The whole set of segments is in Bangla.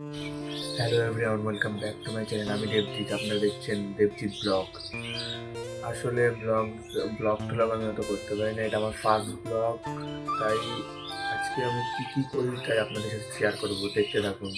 Hello everyone, welcome back to my channel. আমি দেবজিৎ, আপনারা দেখছেন দেবজিৎ ব্লগ। আসলে ব্লগ টুলগ আমি অত করতে পারি না, এটা আমার ফার্স্ট ব্লগ। তাই আজকে আমি কী কী করি তাই আপনাদের সাথে শেয়ার করবো, দেখতে থাকুন।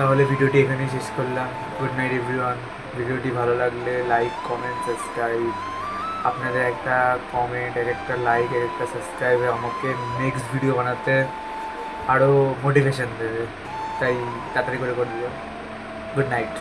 তাহলে ভিডিওটি এখানেই শেষ করলাম। Good night everyone. ভিডিওটি ভালো লাগলে লাইক, কমেন্ট, সাবস্ক্রাইব। আপনাদের একটা কমেন্ট, এক একটা লাইক, এক একটা সাবস্ক্রাইবে আমাকে নেক্সট ভিডিও বানাতে আরও মোটিভেশন দেবে। তাই তাড়াতাড়ি করে দিও। Good night.